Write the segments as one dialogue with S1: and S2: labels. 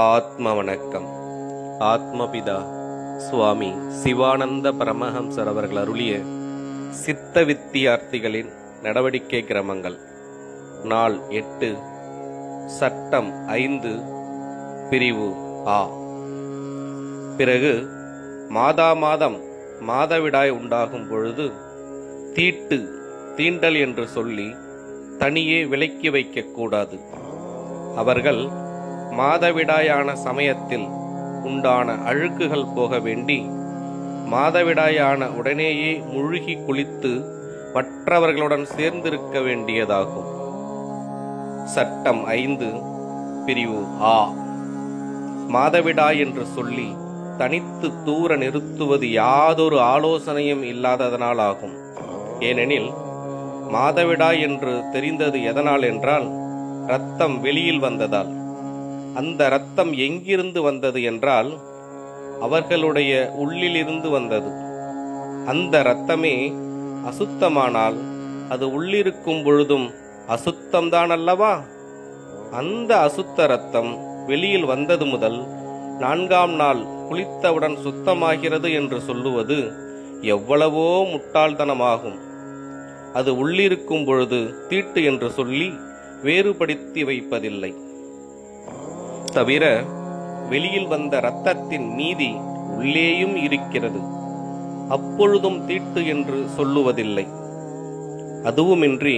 S1: ஆத்ம வணக்கம். ஆத்மபிதா சுவாமி சிவானந்த பரமஹம்சர் அவர்கள் அருளிய சித்த வித்தியார்த்திகளின் நடவடிக்கை கிரமங்கள். நாள் 8, சட்டம் 5, பிரிவு ஆ. பிறகு மாதம் மாதவிடாய் உண்டாகும் பொழுது தீண்டல் என்று சொல்லி தனியே விலக்கி வைக்கக்கூடாது. அவர்கள் மாதவிடாயான சமயத்தில் உண்டான அழுக்குகள் போக வேண்டி மாதவிடாயான உடனேயே முழுகி குளித்து மற்றவர்களுடன் சேர்ந்திருக்க வேண்டியதாகும். சட்டம் 5, பிரிவு ஆ. மாதவிடாய் என்று சொல்லி தனித்து தூர நிறுத்துவது யாதொரு ஆலோசனையும் இல்லாததனால் ஆகும். ஏனெனில் மாதவிடாய் என்று தெரிந்தது எதனால் என்றால் இரத்தம் வெளியில் வந்ததால். அந்த இரத்தம் எங்கிருந்து வந்தது என்றால் அவர்களுடைய உள்ளிலிருந்து வந்தது. அந்த இரத்தமே அசுத்தமானால் அது உள்ளிருக்கும் பொழுதும் அசுத்தம்தான் அல்லவா? அந்த அசுத்த இரத்தம் வெளியில் வந்தது முதல் 4ஆம் நாள் குளித்தவுடன் சுத்தமாகிறது என்று சொல்லுவது எவ்வளவோ முட்டாள்தனமாகும். அது உள்ளிருக்கும் பொழுது தீட்டு என்று சொல்லி வேறுபடுத்தி வைப்பதில்லை. தவிர வெளியில் வந்த இரத்தத்தின் மீதி உள்ளேயும் இருக்கிறது. அப்பொழுதும் தீட்டு என்று சொல்லுவதில்லை. அதுவுமின்றி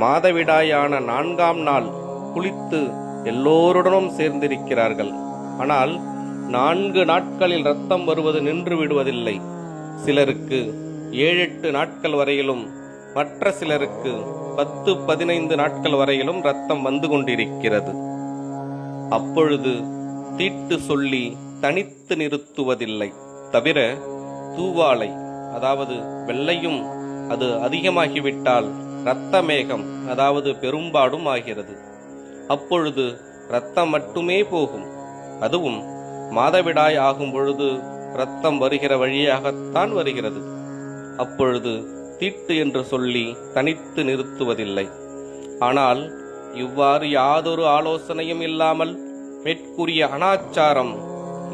S1: மாதவிடாயான 4ஆம் நாள் குளித்து எல்லோருடனும் சேர்ந்திருக்கிறார்கள். ஆனால் 4 நாட்களில் இரத்தம் வருவது நின்று விடுவதில்லை. சிலருக்கு 7-8 நாட்கள் வரையிலும், மற்ற சிலருக்கு 10-15 நாட்கள் வரையிலும் இரத்தம் வந்து கொண்டிருக்கிறது. அப்பொழுது தீட்டு சொல்லி தனித்து நிறுத்துவதில்லை. தவிர தூவாலை, அதாவது வெள்ளையும் அது அதிகமாகிவிட்டால் இரத்த மேகம், அதாவது பெரும்பாடும் ஆகிறது. அப்பொழுது இரத்தம் மட்டுமே போகும். அதுவும் மாதவிடாய் ஆகும் பொழுது இரத்தம் வருகிற வழியாகத்தான் வருகிறது. அப்பொழுது தீட்டு என்று சொல்லி தனித்து நிறுத்துவதில்லை. ஆனால் இவ்வாறு யாதொரு ஆலோசனையும் இல்லாமல் மேற்கூறிய அனாச்சாரம்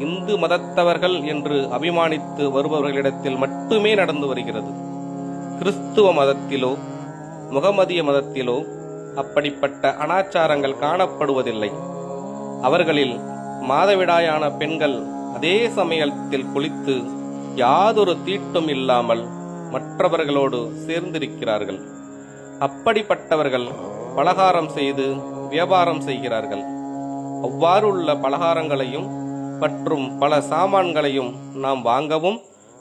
S1: இந்து மதத்தவர்கள் என்று அபிமானித்து வருபவர்களிடத்தில் மட்டுமே நடந்து வருகிறது. கிறிஸ்துவ மதத்திலோ முகமதிய மதத்திலோ அப்படிப்பட்ட அனாச்சாரங்கள் காணப்படுவதில்லை. அவர்களில் மாதவிடாயான பெண்கள் அதே சமயத்தில் குளித்து யாதொரு தீட்டும் இல்லாமல் மற்றவர்களோடு சேர்ந்திருக்கிறார்கள். அப்படிப்பட்டவர்கள் பலகாரம் செய்து வியாபாரம் செய்கிறார்கள். அவ்வாறுள்ள பலகாரங்களையும் மற்றும் பல சாமான்களையும் நாம் வாங்கவும்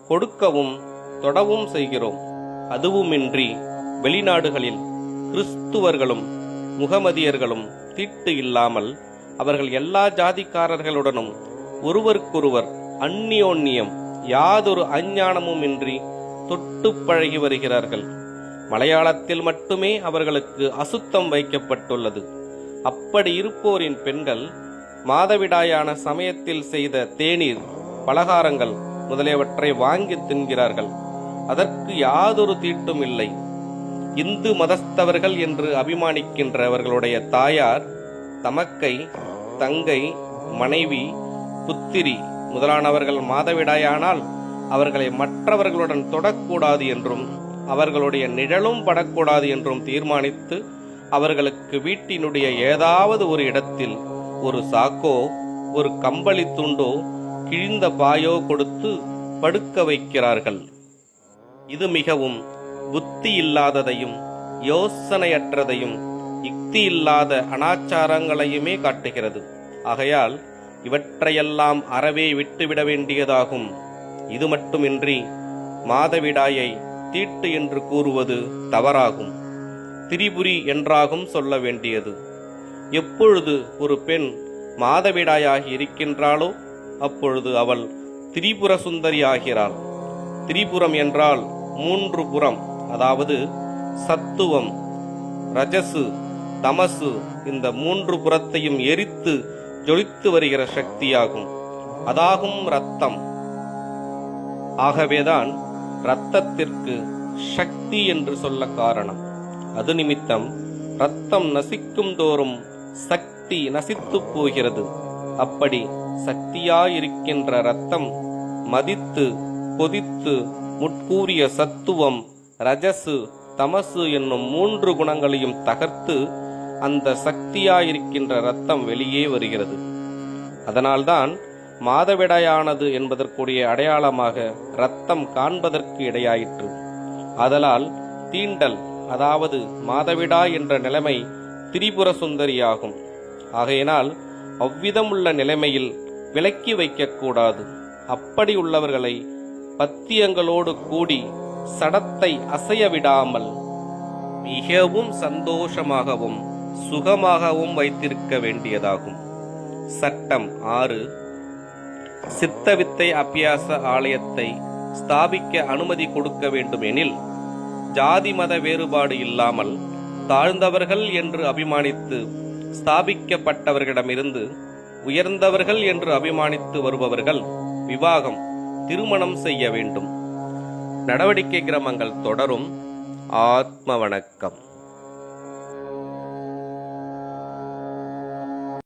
S1: கொடுக்கவும் தொடவும் செய்கிறோம். அதுவுமின்றி வெளிநாடுகளில் கிறிஸ்துவர்களும் முகமதியர்களும் தீட்டு இல்லாமல் அவர்கள் எல்லா ஜாதிக்காரர்களுடனும் ஒருவருக்கொருவர் அந்நியோன்யம் யாதொரு அஞ்ஞானமும் இன்றி தொட்டு பழகி வருகிறார்கள். மலையாளத்தில் மட்டுமே அவர்களுக்கு அசுத்தம் வைக்கப்பட்டுள்ளது. அப்படி இருப்போரின் பெண்கள் மாதவிடாயான சமயத்தில் செய்த தேநீர், பலகாரங்கள் முதலியவற்றை வாங்கி தின்கிறார்கள். அதற்கு யாதொரு தீட்டும் இல்லை. இந்து மதஸ்தவர்கள் என்று அபிமானிக்கின்றவர்களுடைய தாயார், தமக்கை, தங்கை, மனைவி, புத்திரி முதலானவர்கள் மாதவிடாயானால் அவர்களை மற்றவர்களுடன் தொடக்கூடாது என்றும் அவர்களுடைய நிழலும் படக்கூடாது என்றும் தீர்மானித்து அவர்களுக்கு வீட்டினுடைய ஏதாவது ஒரு இடத்தில் ஒரு சாக்கோ, ஒரு கம்பளி துண்டோ, கிழிந்த பாயோ கொடுத்து படுக்க வைக்கிறார்கள். இது மிகவும் புத்தி இல்லாததையும் யோசனையற்றதையும் யுக்தி இல்லாத அனாச்சாரங்களையுமே காட்டுகிறது. ஆகையால் இவற்றையெல்லாம் அறவே விட்டுவிட வேண்டியதாகும். இது மட்டுமின்றி மாதவிடாயை தீட்டு என்று கூறுவது தவறாகும். திரிபுரி என்றாகும் சொல்ல வேண்டியது. எப்பொழுது ஒரு பெண் மாதவிடாயாகி இருக்கின்றாளோ அப்பொழுது அவள் திரிபுர சுந்தரி ஆகிறாள். திரிபுரம் என்றால் 3 புறம், அதாவது சத்துவம், ரஜசு, தமசு, இந்த 3 புறத்தையும் எரித்து ஜொலித்து வருகிற சக்தியாகும். அதாகும் இரத்தம். ஆகவேதான் இரத்தத்திற்கு சக்தி என்று சொல்ல காரணம். அது நிமித்தம் இரத்தம் நசிக்கும் தோறும் சக்தி நசித்து போகிறது. அப்படி சக்தியாயிருக்கின்ற இரத்தம் மதித்து கொதித்து முற்கூறிய சத்துவம், ரஜசு, தமசு என்னும் 3 குணங்களையும் தகர்த்து அந்த சக்தியாயிருக்கின்ற இரத்தம் வெளியே வருகிறது. அதனால்தான் மாதவிடாயானது என்பதற்குரிய அடையாளமாக இரத்தம் காண்பதற்கு இடையாயிற்று. ஆதலால் தீண்டல், அதாவது மாதவிடா என்ற நிலைமை திரிபுர சுந்தரியாகும். ஆகையினால் அவ்விதமுள்ள நிலைமையில் விலக்கி வைக்கக்கூடாது. அப்படி உள்ளவர்களை பத்தியங்களோடு கூடி சடத்தை அசைய விடாமல் மிகவும் சந்தோஷமாகவும் சுகமாகவும் வைத்திருக்க வேண்டியதாகும். சட்டம் 6. சித்தவித்தை அபியாச ஆலயத்தை ஸ்தாபிக்க அனுமதி கொடுக்க வேண்டும் எனில், ஜாதி மத வேறுபாடு இல்லாமல் தாழ்ந்தவர்கள் என்று அபிமானித்து ஸ்தாபிக்கப்பட்டவர்களிடமிருந்து உயர்ந்தவர்கள் என்று அபிமானித்து வருபவர்கள் விவாகம், திருமணம் செய்ய வேண்டும். நடவடிக்கை கிரமங்கள் தொடரும். ஆத்ம வணக்கம்.